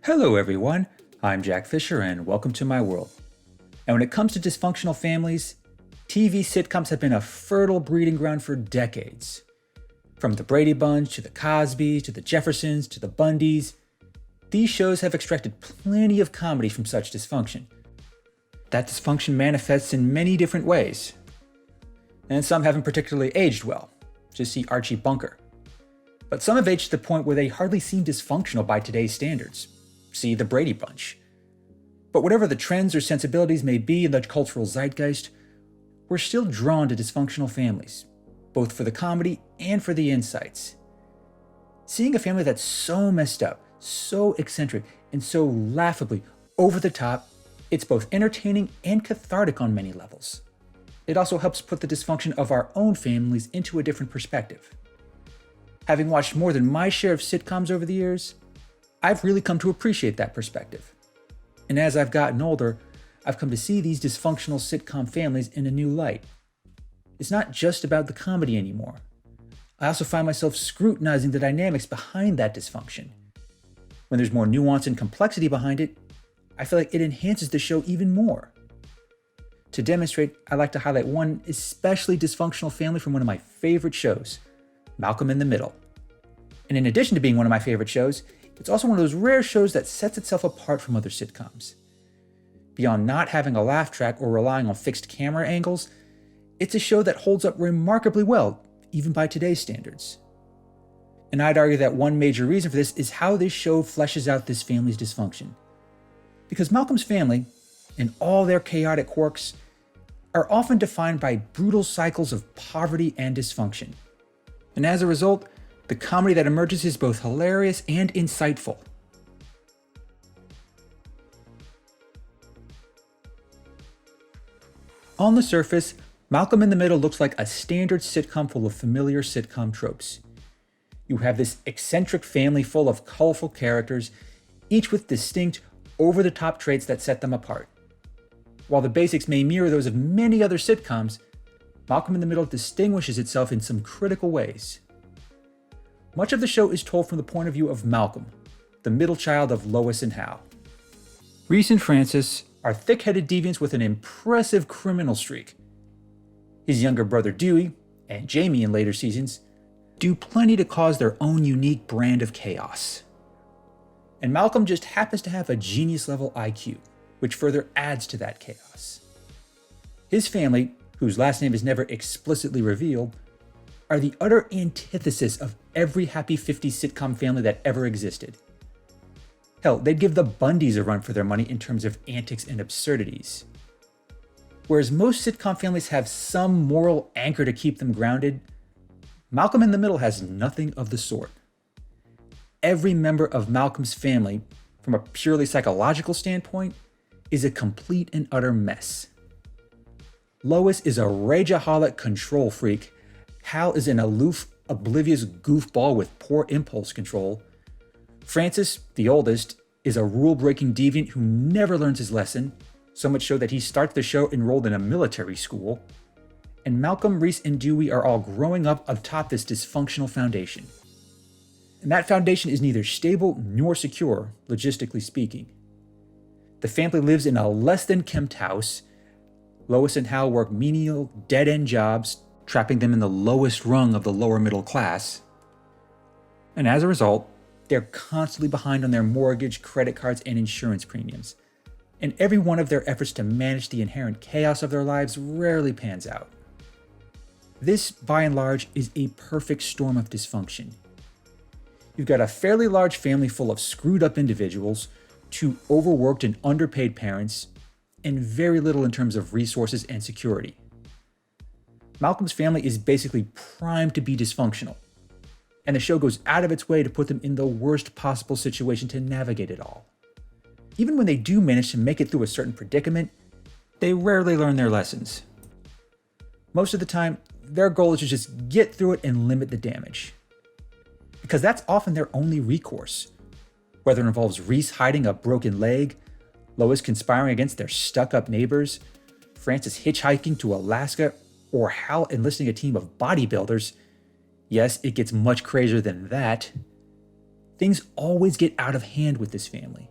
Hello everyone, I'm Jack Fisher and welcome to my world. And when it comes to dysfunctional families, TV sitcoms have been a fertile breeding ground for decades. From the Brady Bunch to the Cosbys to the Jeffersons to the Bundys, these shows have extracted plenty of comedy from such dysfunction. That dysfunction manifests in many different ways. And some haven't particularly aged well. Just see Archie Bunker. But some have aged to the point where they hardly seem dysfunctional by today's standards. See the Brady Bunch. But whatever the trends or sensibilities may be in the cultural zeitgeist, we're still drawn to dysfunctional families, both for the comedy and for the insights. Seeing a family that's so messed up, so eccentric, and so laughably over the top, it's both entertaining and cathartic on many levels. It also helps put the dysfunction of our own families into a different perspective. Having watched more than my share of sitcoms over the years, I've really come to appreciate that perspective. And as I've gotten older, I've come to see these dysfunctional sitcom families in a new light. It's not just about the comedy anymore. I also find myself scrutinizing the dynamics behind that dysfunction. When there's more nuance and complexity behind it, I feel like it enhances the show even more. To demonstrate, I like to highlight one especially dysfunctional family from one of my favorite shows, Malcolm in the Middle. And in addition to being one of my favorite shows, it's also one of those rare shows that sets itself apart from other sitcoms. Beyond not having a laugh track or relying on fixed camera angles, it's a show that holds up remarkably well, even by today's standards. And I'd argue that one major reason for this is how this show fleshes out this family's dysfunction. Because Malcolm's family, and all their chaotic quirks, are often defined by brutal cycles of poverty and dysfunction. And as a result, the comedy that emerges is both hilarious and insightful. On the surface, Malcolm in the Middle looks like a standard sitcom full of familiar sitcom tropes. You have this eccentric family full of colorful characters, each with distinct, over-the-top traits that set them apart. While the basics may mirror those of many other sitcoms, Malcolm in the Middle distinguishes itself in some critical ways. Much of the show is told from the point of view of Malcolm, the middle child of Lois and Hal. Reese and Francis are thick-headed deviants with an impressive criminal streak. His younger brother Dewey, and Jamie in later seasons, do plenty to cause their own unique brand of chaos. And Malcolm just happens to have a genius-level IQ, which further adds to that chaos. His family, whose last name is never explicitly revealed, are the utter antithesis of every happy 50s sitcom family that ever existed. Hell, they'd give the Bundys a run for their money in terms of antics and absurdities. Whereas most sitcom families have some moral anchor to keep them grounded, Malcolm in the Middle has nothing of the sort. Every member of Malcolm's family, from a purely psychological standpoint, is a complete and utter mess. Lois is a rageaholic control freak. Hal is an aloof, oblivious goofball with poor impulse control. Francis, the oldest, is a rule-breaking deviant who never learns his lesson, so much so that he starts the show enrolled in a military school. And Malcolm, Reese, and Dewey are all growing up atop this dysfunctional foundation. And that foundation is neither stable nor secure, logistically speaking. The family lives in a less-than-kempt house. Lois and Hal work menial, dead-end jobs, trapping them in the lowest rung of the lower middle class. And as a result, they're constantly behind on their mortgage, credit cards, and insurance premiums. And every one of their efforts to manage the inherent chaos of their lives rarely pans out. This, by and large, is a perfect storm of dysfunction. You've got a fairly large family full of screwed up individuals, two overworked and underpaid parents, and very little in terms of resources and security. Malcolm's family is basically primed to be dysfunctional, and the show goes out of its way to put them in the worst possible situation to navigate it all. Even when they do manage to make it through a certain predicament, they rarely learn their lessons. Most of the time, their goal is to just get through it and limit the damage. Because that's often their only recourse. Whether it involves Reese hiding a broken leg, Lois conspiring against their stuck-up neighbors, Francis hitchhiking to Alaska, or Hal enlisting a team of bodybuilders. Yes, it gets much crazier than that. Things always get out of hand with this family.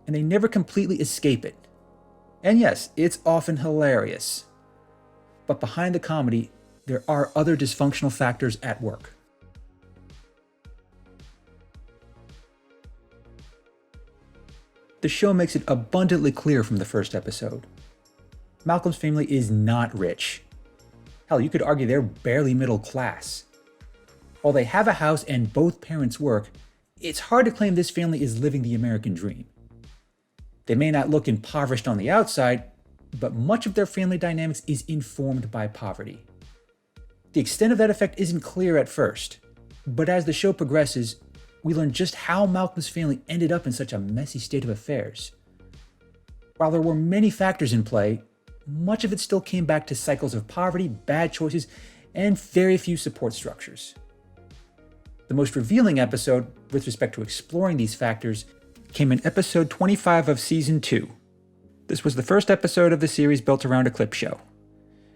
and they never completely escape it. And yes, it's often hilarious. But behind the comedy, there are other dysfunctional factors at work. The show makes it abundantly clear from the first episode. Malcolm's family is not rich. Hell, you could argue they're barely middle class. While they have a house and both parents work, it's hard to claim this family is living the American dream. They may not look impoverished on the outside, but much of their family dynamics is informed by poverty. The extent of that effect isn't clear at first, but as the show progresses, we learn just how Malcolm's family ended up in such a messy state of affairs. While there were many factors in play, much of it still came back to cycles of poverty, bad choices, and very few support structures. The most revealing episode, with respect to exploring these factors, came in episode 25 of season 2. This was the first episode of the series built around a clip show.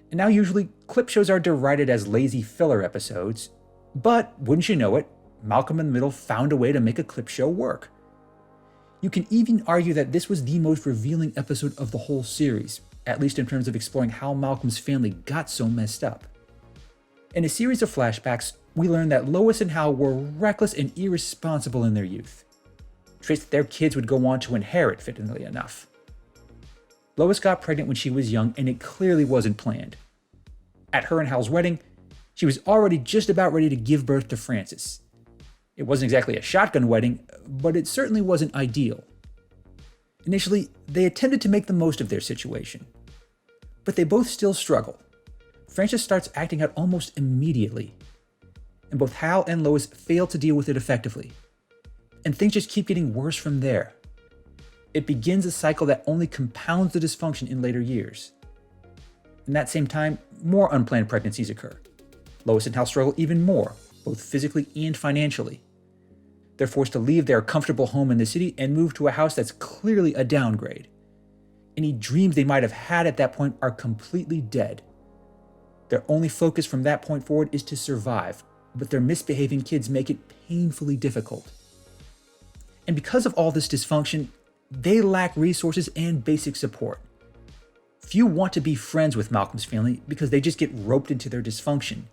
And now usually, clip shows are derided as lazy filler episodes, but wouldn't you know it, Malcolm in the Middle found a way to make a clip show work. You can even argue that this was the most revealing episode of the whole series, at least in terms of exploring how Malcolm's family got so messed up. In a series of flashbacks, we learn that Lois and Hal were reckless and irresponsible in their youth. Traits that their kids would go on to inherit, fittingly enough. Lois got pregnant when she was young, and it clearly wasn't planned. At her and Hal's wedding, she was already just about ready to give birth to Francis. It wasn't exactly a shotgun wedding, but it certainly wasn't ideal. Initially, they attempted to make the most of their situation. But they both still struggle. Francis starts acting out almost immediately. And both Hal and Lois fail to deal with it effectively. And things just keep getting worse from there. It begins a cycle that only compounds the dysfunction in later years. In that same time, more unplanned pregnancies occur. Lois and Hal struggle even more, both physically and financially. They're forced to leave their comfortable home in the city and move to a house that's clearly a downgrade. Any dreams they might have had at that point are completely dead. Their only focus from that point forward is to survive, but their misbehaving kids make it painfully difficult. And because of all this dysfunction, they lack resources and basic support. Few want to be friends with Malcolm's family because they just get roped into their dysfunction.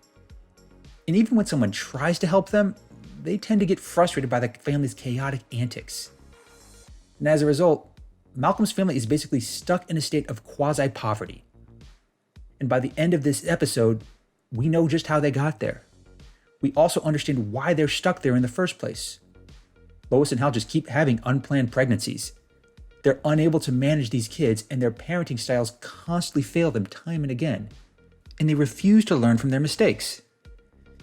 And even when someone tries to help them, they tend to get frustrated by the family's chaotic antics. And as a result, Malcolm's family is basically stuck in a state of quasi-poverty. And by the end of this episode, we know just how they got there. We also understand why they're stuck there in the first place. Lois and Hal just keep having unplanned pregnancies. They're unable to manage these kids, and their parenting styles constantly fail them time and again. And they refuse to learn from their mistakes.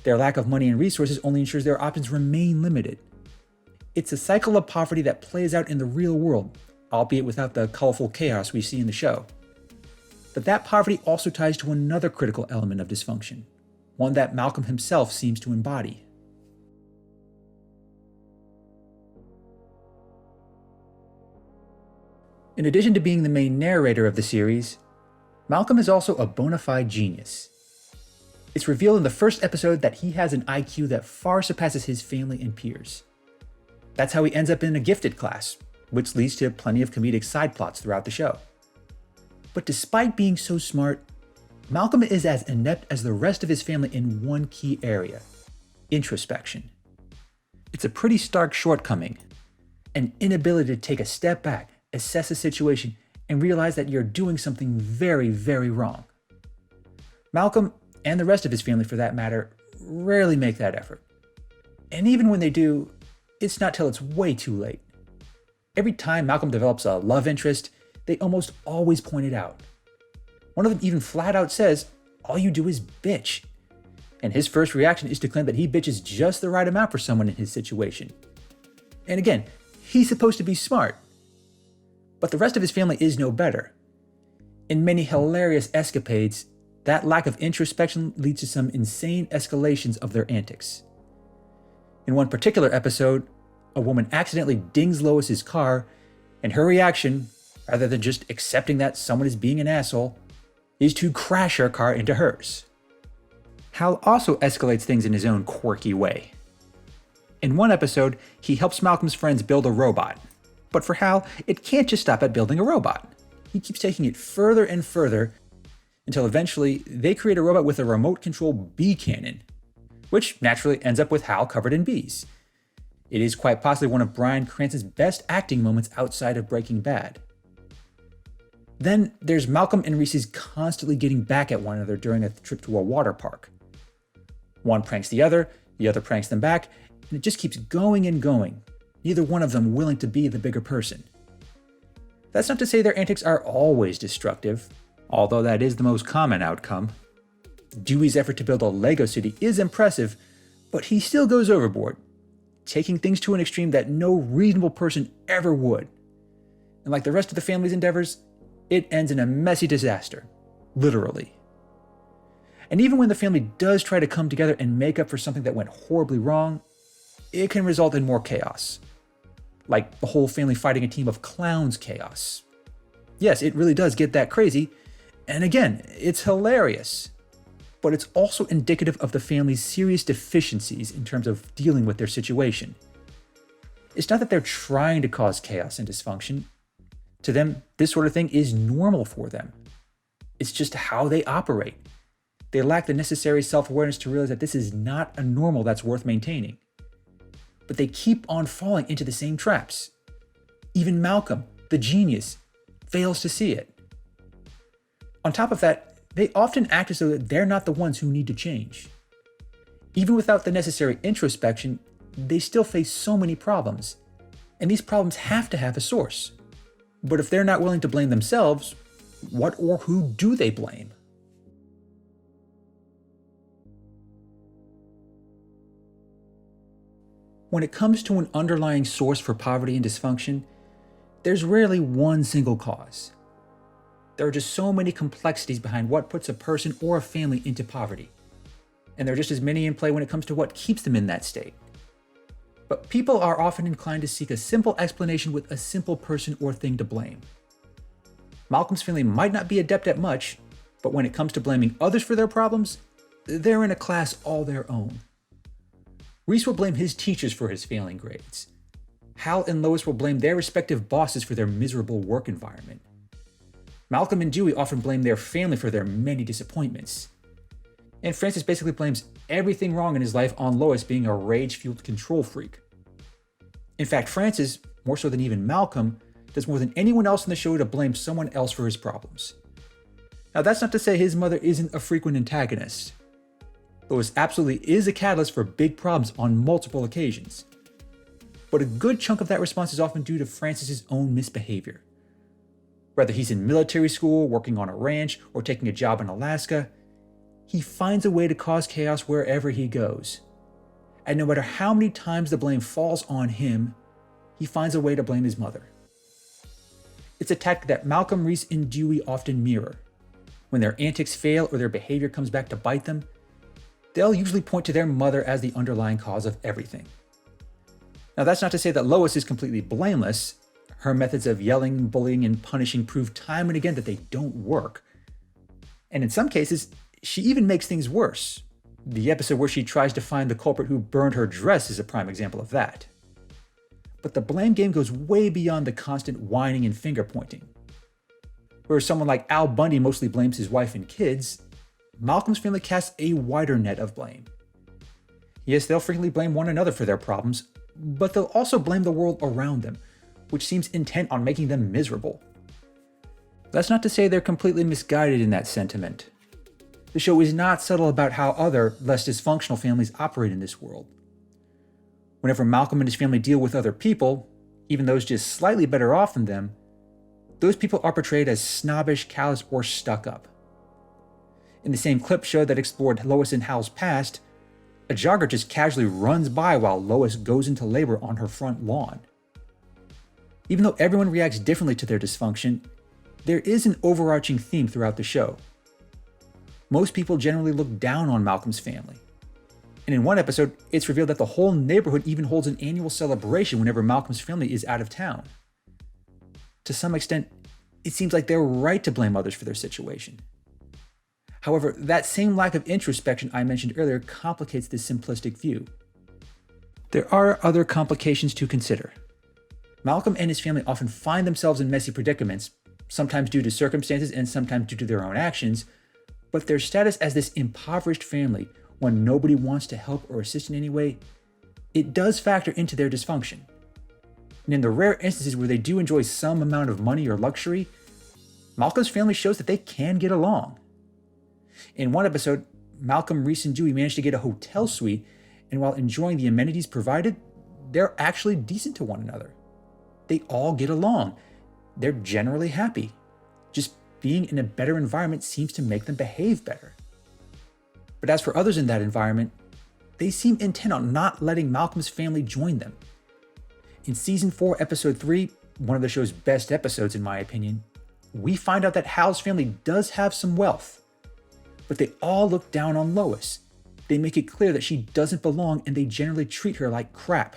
Their lack of money and resources only ensures their options remain limited. It's a cycle of poverty that plays out in the real world, albeit without the colorful chaos we see in the show. But that poverty also ties to another critical element of dysfunction, one that Malcolm himself seems to embody. In addition to being the main narrator of the series, Malcolm is also a bona fide genius. It's revealed in the first episode that he has an IQ that far surpasses his family and peers. That's how he ends up in a gifted class, which leads to plenty of comedic side plots throughout the show. But despite being so smart, Malcolm is as inept as the rest of his family in one key area: introspection. It's a pretty stark shortcoming, an inability to take a step back, assess a situation, and realize that you're doing something very, very wrong. Malcolm, and the rest of his family for that matter, rarely make that effort. And even when they do, it's not till it's way too late. Every time Malcolm develops a love interest, they almost always point it out. One of them even flat out says, "All you do is bitch." And his first reaction is to claim that he bitches just the right amount for someone in his situation. And again, he's supposed to be smart. But the rest of his family is no better. In many hilarious escapades, that lack of introspection leads to some insane escalations of their antics. In one particular episode, a woman accidentally dings Lois's car, and her reaction, rather than just accepting that someone is being an asshole, is to crash her car into hers. Hal also escalates things in his own quirky way. In one episode, he helps Malcolm's friends build a robot. But for Hal, it can't just stop at building a robot. He keeps taking it further and further until eventually they create a robot with a remote control bee cannon, which naturally ends up with Hal covered in bees. It is quite possibly one of Bryan Cranston's best acting moments outside of Breaking Bad. Then there's Malcolm and Reese's constantly getting back at one another during a trip to a water park. One pranks the other pranks them back, and it just keeps going and going, neither one of them willing to be the bigger person. That's not to say their antics are always destructive, although that is the most common outcome. Dewey's effort to build a Lego city is impressive, but he still goes overboard, taking things to an extreme that no reasonable person ever would. And like the rest of the family's endeavors, it ends in a messy disaster, literally. And even when the family does try to come together and make up for something that went horribly wrong, it can result in more chaos. Like the whole family fighting a team of clowns chaos. Yes, it really does get that crazy, and again, it's hilarious. But it's also indicative of the family's serious deficiencies in terms of dealing with their situation. It's not that they're trying to cause chaos and dysfunction. To them, this sort of thing is normal for them. It's just how they operate. They lack the necessary self-awareness to realize that this is not a normal that's worth maintaining. But they keep on falling into the same traps. Even Malcolm, the genius, fails to see it. On top of that, they often act as though they're not the ones who need to change. Even without the necessary introspection, they still face so many problems, and these problems have to have a source. But if they're not willing to blame themselves, what or who do they blame? When it comes to an underlying source for poverty and dysfunction, there's rarely one single cause. There are just so many complexities behind what puts a person or a family into poverty, and there are just as many in play when it comes to what keeps them in that state. But people are often inclined to seek a simple explanation with a simple person or thing to blame. Malcolm's family might not be adept at much, but when it comes to blaming others for their problems, they're in a class all their own. Reese will blame his teachers for his failing grades. Hal and Lois will blame their respective bosses for their miserable work environment. Malcolm and Dewey often blame their family for their many disappointments. And Francis basically blames everything wrong in his life on Lois being a rage-fueled control freak. In fact, Francis, more so than even Malcolm, does more than anyone else in the show to blame someone else for his problems. Now, that's not to say his mother isn't a frequent antagonist. Lois absolutely is a catalyst for big problems on multiple occasions. But a good chunk of that response is often due to Francis's own misbehavior. Whether he's in military school, working on a ranch, or taking a job in Alaska, he finds a way to cause chaos wherever he goes. And no matter how many times the blame falls on him, he finds a way to blame his mother. It's a tactic that Malcolm, Reese, and Dewey often mirror. When their antics fail or their behavior comes back to bite them, they'll usually point to their mother as the underlying cause of everything. Now, that's not to say that Lois is completely blameless. Her methods of yelling, bullying, and punishing prove time and again that they don't work. And in some cases, she even makes things worse. The episode where she tries to find the culprit who burned her dress is a prime example of that. But the blame game goes way beyond the constant whining and finger pointing. Whereas someone like Al Bundy mostly blames his wife and kids, Malcolm's family casts a wider net of blame. Yes, they'll frequently blame one another for their problems, but they'll also blame the world around them, which seems intent on making them miserable. That's not to say they're completely misguided in that sentiment. The show is not subtle about how other, less dysfunctional families operate in this world. Whenever Malcolm and his family deal with other people, even those just slightly better off than them, those people are portrayed as snobbish, callous, or stuck up. In the same clip show that explored Lois and Hal's past, a jogger just casually runs by while Lois goes into labor on her front lawn. Even though everyone reacts differently to their dysfunction, there is an overarching theme throughout the show. Most people generally look down on Malcolm's family. And in one episode, it's revealed that the whole neighborhood even holds an annual celebration whenever Malcolm's family is out of town. To some extent, it seems like they're right to blame others for their situation. However, that same lack of introspection I mentioned earlier complicates this simplistic view. There are other complications to consider. Malcolm and his family often find themselves in messy predicaments, sometimes due to circumstances and sometimes due to their own actions, but their status as this impoverished family, when nobody wants to help or assist in any way, it does factor into their dysfunction. And in the rare instances where they do enjoy some amount of money or luxury, Malcolm's family shows that they can get along. In one episode, Malcolm, Reese, and Dewey manage to get a hotel suite, and while enjoying the amenities provided, they're actually decent to one another. They all get along. They're generally happy. Just being in a better environment seems to make them behave better. But as for others in that environment, they seem intent on not letting Malcolm's family join them. In Season 4, Episode 3, one of the show's best episodes in my opinion, we find out that Hal's family does have some wealth. But they all look down on Lois. They make it clear that she doesn't belong and they generally treat her like crap.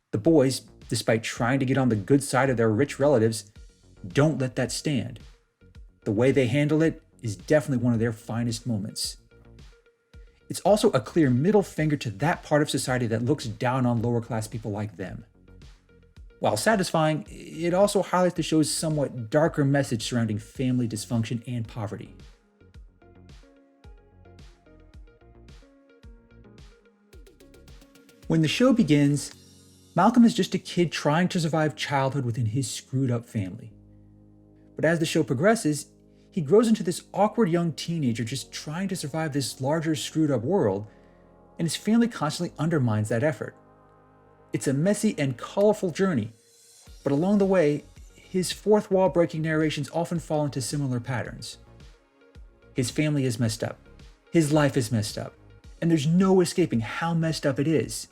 The boys, despite trying to get on the good side of their rich relatives, don't let that stand. The way they handle it is definitely one of their finest moments. It's also a clear middle finger to that part of society that looks down on lower class people like them. While satisfying, it also highlights the show's somewhat darker message surrounding family dysfunction and poverty. When the show begins, Malcolm is just a kid trying to survive childhood within his screwed up family. But as the show progresses, he grows into this awkward young teenager just trying to survive this larger screwed up world, and his family constantly undermines that effort. It's a messy and colorful journey, but along the way, his fourth wall breaking narrations often fall into similar patterns. His family is messed up. His life is messed up. And there's no escaping how messed up it is.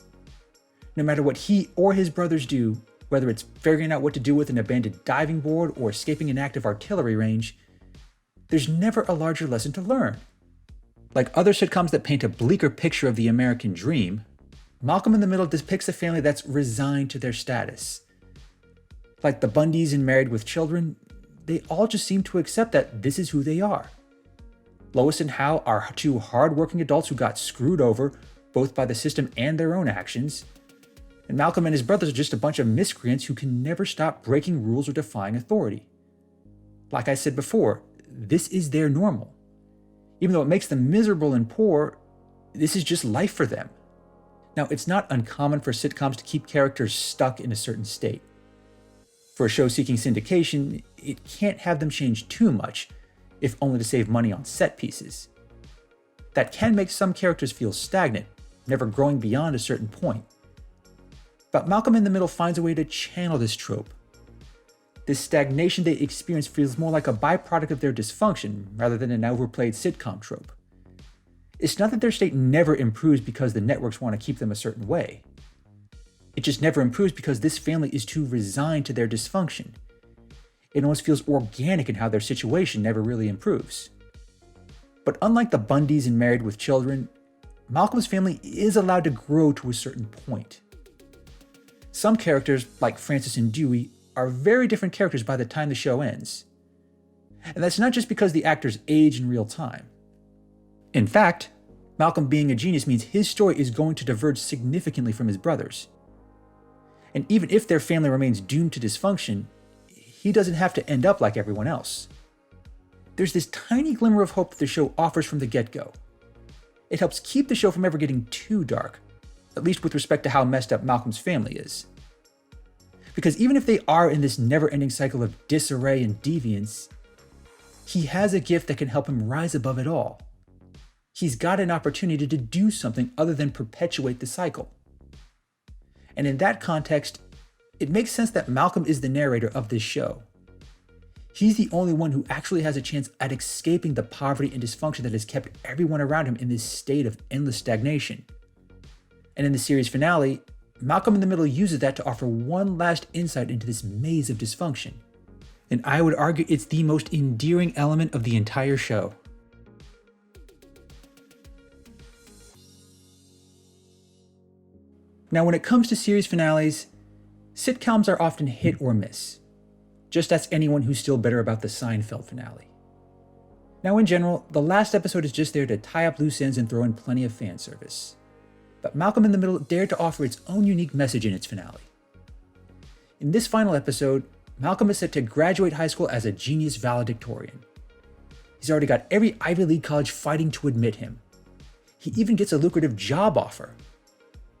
No matter what he or his brothers do, whether it's figuring out what to do with an abandoned diving board or escaping an active artillery range, there's never a larger lesson to learn. Like other sitcoms that paint a bleaker picture of the American dream, Malcolm in the Middle depicts a family that's resigned to their status. Like the Bundys in Married with Children, they all just seem to accept that this is who they are. Lois and Hal are two hard-working adults who got screwed over, both by the system and their own actions. And Malcolm and his brothers are just a bunch of miscreants who can never stop breaking rules or defying authority. Like I said before, this is their normal. Even though it makes them miserable and poor, this is just life for them. Now, it's not uncommon for sitcoms to keep characters stuck in a certain state. For a show seeking syndication, it can't have them change too much, if only to save money on set pieces. That can make some characters feel stagnant, never growing beyond a certain point. But Malcolm in the Middle finds a way to channel this trope. This stagnation they experience feels more like a byproduct of their dysfunction rather than an overplayed sitcom trope. It's not that their state never improves because the networks want to keep them a certain way. It just never improves because this family is too resigned to their dysfunction. It almost feels organic in how their situation never really improves. But unlike the Bundys in Married with Children, Malcolm's family is allowed to grow to a certain point. Some characters, like Francis and Dewey, are very different characters by the time the show ends. And that's not just because the actors age in real time. In fact, Malcolm being a genius means his story is going to diverge significantly from his brothers. And even if their family remains doomed to dysfunction, he doesn't have to end up like everyone else. There's this tiny glimmer of hope that the show offers from the get-go. It helps keep the show from ever getting too dark, at least with respect to how messed up Malcolm's family is. Because even if they are in this never-ending cycle of disarray and deviance, he has a gift that can help him rise above it all. He's got an opportunity to do something other than perpetuate the cycle. And in that context, it makes sense that Malcolm is the narrator of this show. He's the only one who actually has a chance at escaping the poverty and dysfunction that has kept everyone around him in this state of endless stagnation. And in the series finale, Malcolm in the Middle uses that to offer one last insight into this maze of dysfunction. And I would argue it's the most endearing element of the entire show. Now, when it comes to series finales, sitcoms are often hit or miss. Just ask anyone who's still bitter about the Seinfeld finale. Now, in general, the last episode is just there to tie up loose ends and throw in plenty of fan service. But Malcolm in the Middle dared to offer its own unique message in its finale. In this final episode, Malcolm is set to graduate high school as a genius valedictorian. He's already got every Ivy League college fighting to admit him. He even gets a lucrative job offer.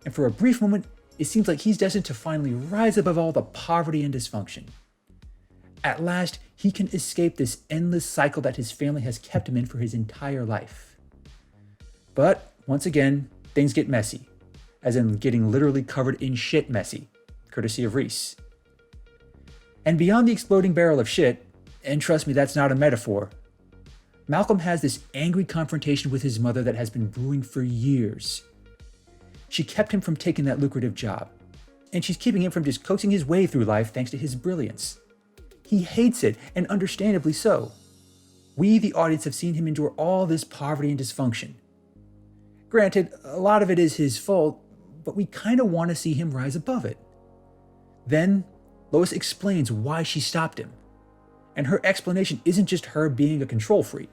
And for a brief moment, it seems like he's destined to finally rise above all the poverty and dysfunction. At last, he can escape this endless cycle that his family has kept him in for his entire life. But once again, things get messy, as in getting literally covered in shit messy, courtesy of Reese. And beyond the exploding barrel of shit, and trust me, that's not a metaphor, Malcolm has this angry confrontation with his mother that has been brewing for years. She kept him from taking that lucrative job, and she's keeping him from just coaxing his way through life thanks to his brilliance. He hates it, and understandably so. We, the audience, have seen him endure all this poverty and dysfunction. Granted, a lot of it is his fault, but we kind of want to see him rise above it. Then, Lois explains why she stopped him. And her explanation isn't just her being a control freak.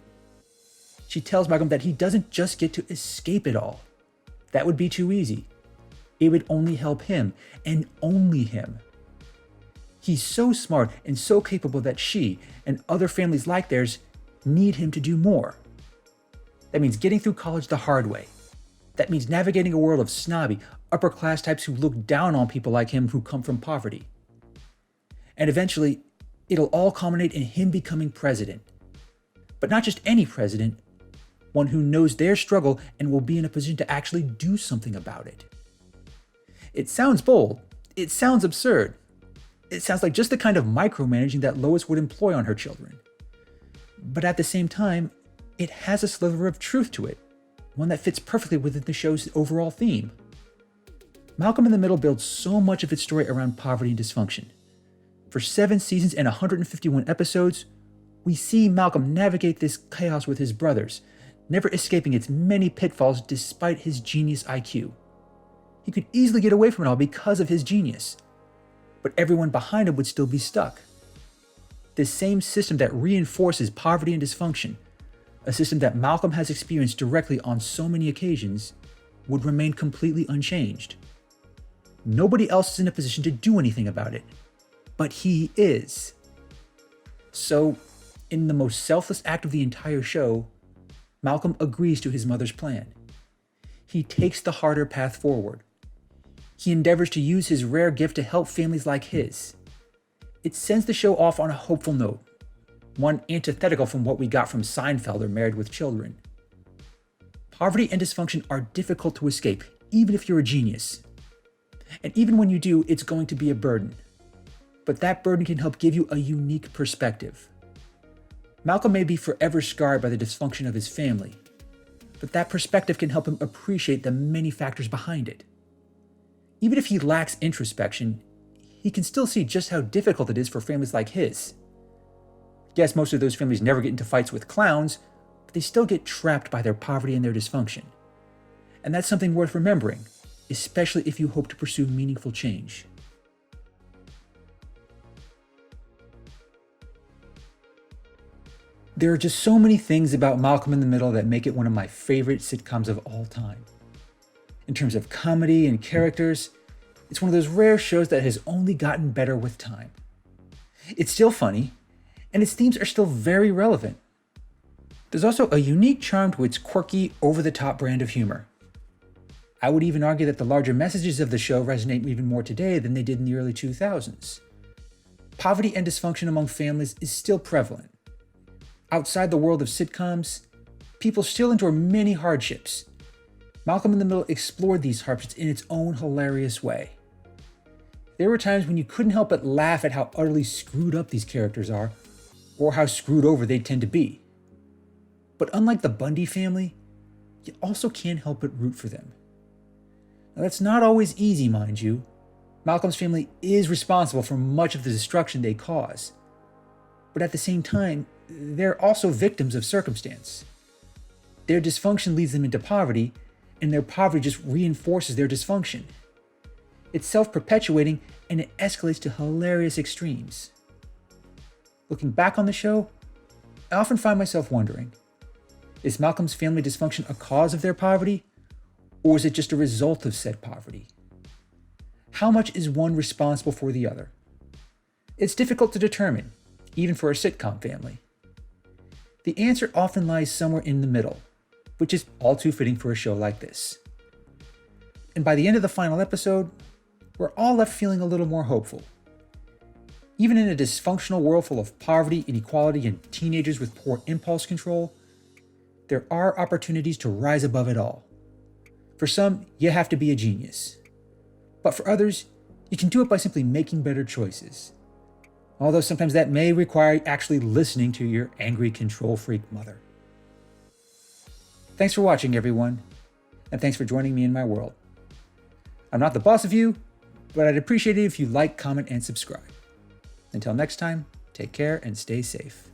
She tells Malcolm that he doesn't just get to escape it all. That would be too easy. It would only help him, and only him. He's so smart and so capable that she, and other families like theirs, need him to do more. That means getting through college the hard way. That means navigating a world of snobby, upper-class types who look down on people like him who come from poverty. And eventually, it'll all culminate in him becoming president. But not just any president, one who knows their struggle and will be in a position to actually do something about it. It sounds bold. It sounds absurd. It sounds like just the kind of micromanaging that Lois would employ on her children. But at the same time, it has a sliver of truth to it, one that fits perfectly within the show's overall theme. Malcolm in the Middle builds so much of its story around poverty and dysfunction. For 7 seasons and 151 episodes, we see Malcolm navigate this chaos with his brothers, never escaping its many pitfalls despite his genius IQ. He could easily get away from it all because of his genius, but everyone behind him would still be stuck. This same system that reinforces poverty and dysfunction, a system that Malcolm has experienced directly on so many occasions, would remain completely unchanged. Nobody else is in a position to do anything about it, but he is. So, in the most selfless act of the entire show, Malcolm agrees to his mother's plan. He takes the harder path forward. He endeavors to use his rare gift to help families like his. It sends the show off on a hopeful note, one antithetical from what we got from Seinfeld or Married with Children. Poverty and dysfunction are difficult to escape, even if you're a genius. And even when you do, it's going to be a burden. But that burden can help give you a unique perspective. Malcolm may be forever scarred by the dysfunction of his family, but that perspective can help him appreciate the many factors behind it. Even if he lacks introspection, he can still see just how difficult it is for families like his. Yes, most of those families never get into fights with clowns, but they still get trapped by their poverty and their dysfunction. And that's something worth remembering, especially if you hope to pursue meaningful change. There are just so many things about Malcolm in the Middle that make it one of my favorite sitcoms of all time. In terms of comedy and characters, it's one of those rare shows that has only gotten better with time. It's still funny, and its themes are still very relevant. There's also a unique charm to its quirky, over-the-top brand of humor. I would even argue that the larger messages of the show resonate even more today than they did in the early 2000s. Poverty and dysfunction among families is still prevalent. Outside the world of sitcoms, people still endure many hardships. Malcolm in the Middle explored these hardships in its own hilarious way. There were times when you couldn't help but laugh at how utterly screwed up these characters are, or how screwed over they tend to be. But unlike the Bundy family, you also can't help but root for them. Now that's not always easy, mind you. Malcolm's family is responsible for much of the destruction they cause. But at the same time, they're also victims of circumstance. Their dysfunction leads them into poverty, and their poverty just reinforces their dysfunction. It's self-perpetuating, and it escalates to hilarious extremes. Looking back on the show, I often find myself wondering, is Malcolm's family dysfunction a cause of their poverty, or is it just a result of said poverty? How much is one responsible for the other? It's difficult to determine, even for a sitcom family. The answer often lies somewhere in the middle, which is all too fitting for a show like this. And by the end of the final episode, we're all left feeling a little more hopeful. Even in a dysfunctional world full of poverty, inequality, and teenagers with poor impulse control, there are opportunities to rise above it all. For some, you have to be a genius. But for others, you can do it by simply making better choices. Although sometimes that may require actually listening to your angry control freak mother. Thanks for watching, everyone, and thanks for joining me in my world. I'm not the boss of you, but I'd appreciate it if you like, comment, and subscribe. Until next time, take care and stay safe.